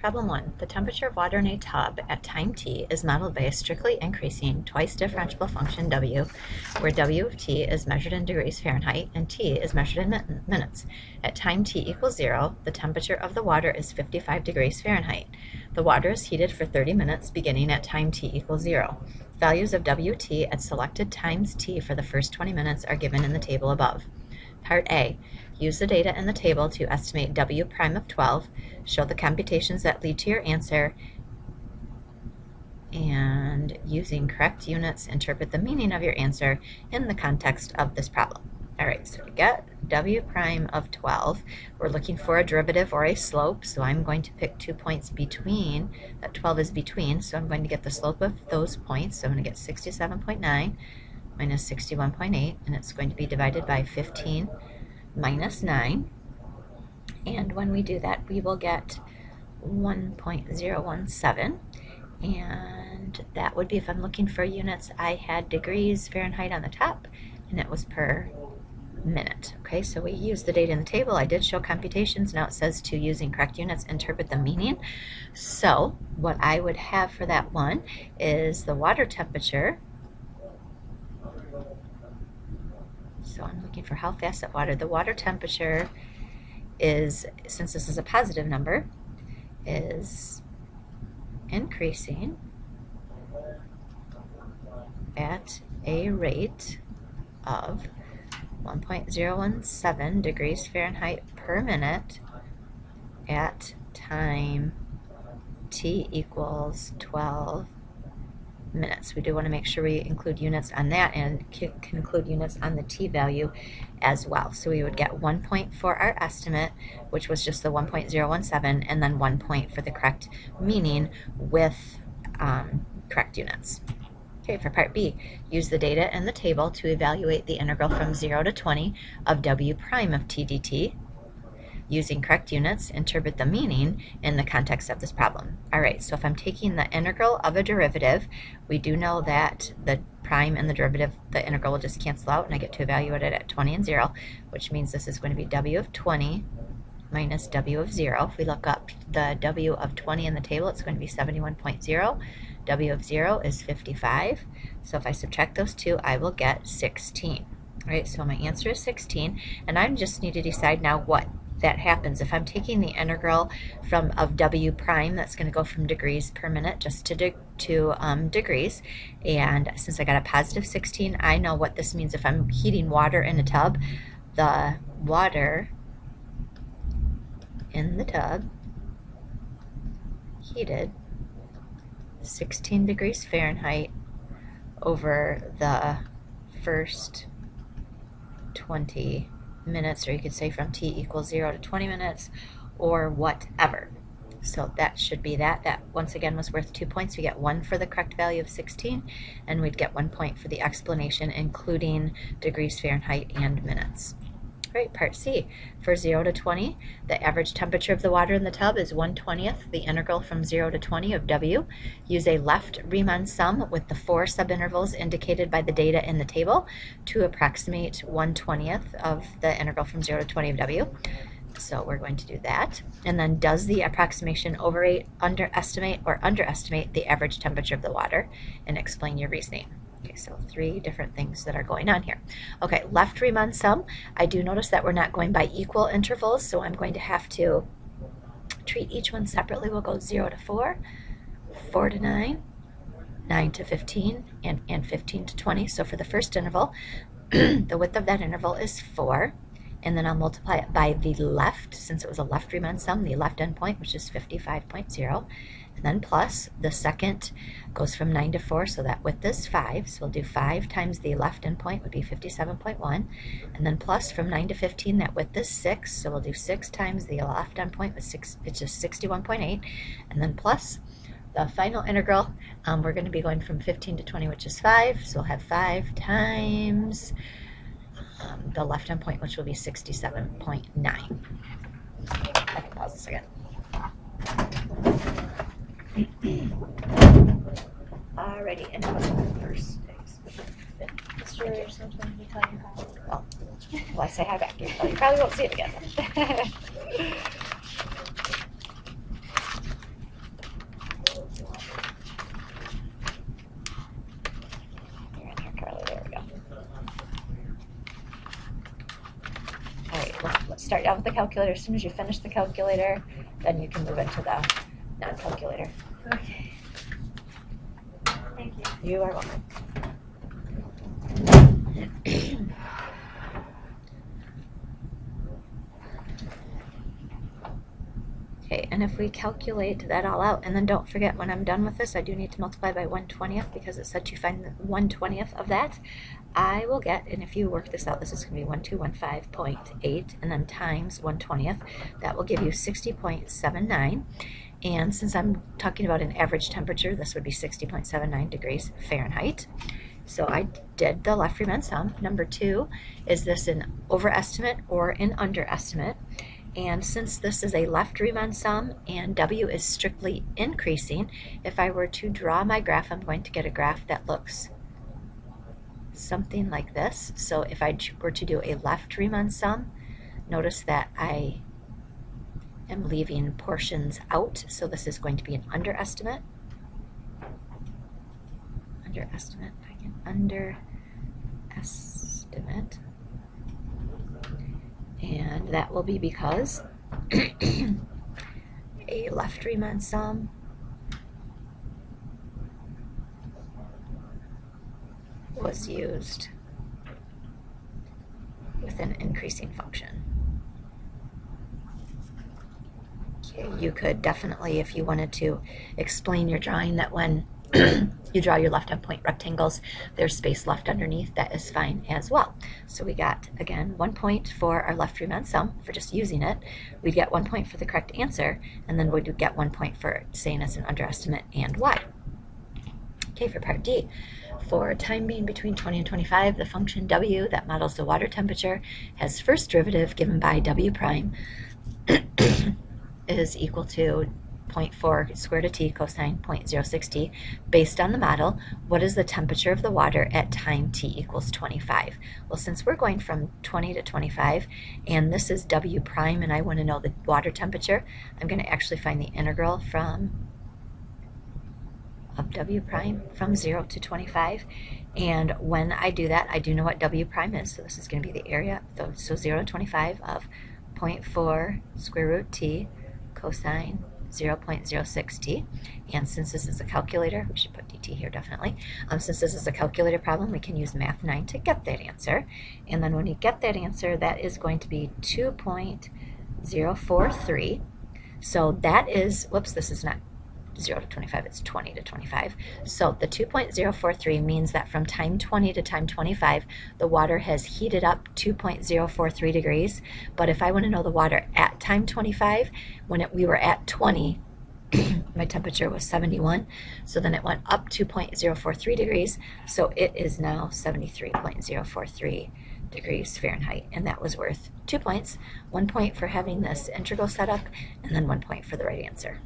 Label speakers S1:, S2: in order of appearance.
S1: Problem 1. The temperature of water in a tub at time t is modeled by a strictly increasing twice differentiable function w, where w of t is measured in degrees Fahrenheit and t is measured in minutes. At time t equals 0, the temperature of the water is 55 degrees Fahrenheit. The water is heated for 30 minutes beginning at time t equals 0. Values of wt at selected times t for the first 20 minutes are given in the table above. Part A. Use the data in the table to estimate W prime of 12, show the computations that lead to your answer, and using correct units, interpret the meaning of your answer in the context of this problem. Alright, so to get W prime of 12, we're looking for a derivative or a slope, so I'm going to pick 2 points between, that 12 is between, so I'm going to get the slope of those points, so I'm going to get 67.9 minus 61.8, and it's going to be divided by 15 minus 9, and when we do that we will get 1.017, and that would be, if I'm looking for units, I had degrees Fahrenheit on the top and it was per minute. Okay, so we use the data in the table. I did show computations. Now it says to, using correct units, interpret the meaning. So what I would have for that one is the water temperature. So I'm looking for how fast that water. The water temperature is, since this is a positive number, is increasing at a rate of 1.017 degrees Fahrenheit per minute at time t equals 12 minutes. We do want to make sure we include units on that and can include units on the t value as well. So we would get 1 point for our estimate, which was just the 1.017, and then 1 point for the correct meaning with correct units. Okay, for part B, use the data in the table to evaluate the integral from 0 to 20 of w prime of t dt. Using correct units, interpret the meaning in the context of this problem. Alright, so if I'm taking the integral of a derivative, we do know that the prime and the derivative, the integral will just cancel out, and I get to evaluate it at 20 and 0, which means this is going to be w of 20 minus w of 0. If we look up the w of 20 in the table, it's going to be 71.0. W of 0 is 55. So if I subtract those two, I will get 16. Alright, so my answer is 16, and I just need to decide now what that happens. If I'm taking the integral of w prime, that's going to go from degrees per minute just to degrees, and since I got a positive 16, I know what this means. If I'm heating water in a tub, the water in the tub heated 16 degrees Fahrenheit over the first 20 minutes, or you could say from t equals 0 to 20 minutes, or whatever. So that should be that. That once again was worth 2 points. We get 1 for the correct value of 16, and we'd get 1 point for the explanation, including degrees Fahrenheit and minutes. Right, part C. For 0 to 20, the average temperature of the water in the tub is 1/20th the integral from 0 to 20 of W. Use a left Riemann sum with the 4 subintervals indicated by the data in the table to approximate 1/20th of the integral from 0 to 20 of W. So we're going to do that. And then, does the approximation overestimate or underestimate the average temperature of the water? And explain your reasoning. Okay, so 3 different things that are going on here. Okay, left Riemann sum. I do notice that we're not going by equal intervals, so I'm going to have to treat each one separately. We'll go 0 to 4, 4 to 9, 9 to 15, and 15 to 20. So for the first interval, the width of that interval is 4, and then I'll multiply it by the left, since it was a left Riemann sum, the left endpoint, which is 55.0. And then plus, the second goes from 9 to 4, so that width is 5. So we'll do 5 times the left endpoint would be 57.1. And then plus, from 9 to 15, that width is 6. So we'll do 6 times the left endpoint, which is 61.8. And then plus, the final integral, we're going to be going from 15 to 20, which is 5. So we'll have 5 times the left endpoint, which will be 67.9. I can pause this again. Alrighty, and first.
S2: Destroy something to tell you how.
S1: Well, I say hi back. You probably won't see it again. start out with the calculator. As soon as you finish the calculator, then you can move into the non-calculator.
S2: Okay. Thank you.
S1: You are welcome. Okay, and if we calculate that all out, and then don't forget, when I'm done with this, I do need to multiply by 1/20th because it said to find the 1/20th of that. I will get, and if you work this out, this is going to be 1215.8, and then times 1/20th. That will give you 60.79. And since I'm talking about an average temperature, this would be 60.79 degrees Fahrenheit. So I did the left Riemann sum. Number 2, is this an overestimate or an underestimate? And since this is a left Riemann sum and W is strictly increasing, if I were to draw my graph, I'm going to get a graph that looks something like this. So if I were to do a left Riemann sum, notice that I am leaving portions out. So this is going to be an underestimate. Underestimate, if I can underestimate. And that will be because a left Riemann sum was used with an increasing function. Okay, you could definitely, if you wanted to explain your drawing, that when you draw your left endpoint rectangles, there's space left underneath, that is fine as well. So we got, again, 1 point for our left Riemann sum for just using it. We'd get 1 point for the correct answer, and then we'd get 1 point for saying it's an underestimate and why. Okay, for part D, for time being between 20 and 25, the function W that models the water temperature has first derivative given by W prime is equal to 0.4 square root of t cosine 0.06 t. Based on the model, what is the temperature of the water at time t equals 25? Well, since we're going from 20 to 25, and this is W prime, and I want to know the water temperature, I'm going to actually find the integral of W prime from 0 to 25. And when I do that, I do know what W prime is, so this is going to be the area, so 0 to 25 of 0.4 square root t cosine 0.06 t. And since this is a calculator, we should put dt here definitely. Since this is a calculator problem, we can use Math 9 to get that answer. And then when you get that answer, that is going to be 2.043. So that is, whoops, this is not 0 to 25, it's 20 to 25. So the 2.043 means that from time 20 to time 25, the water has heated up 2.043 degrees. But if I want to know the water at time 25, when we were at 20, my temperature was 71, so then it went up 2.043 degrees, so it is now 73.043 degrees Fahrenheit, and that was worth 2 points. 1 point for having this integral set up, and then 1 point for the right answer.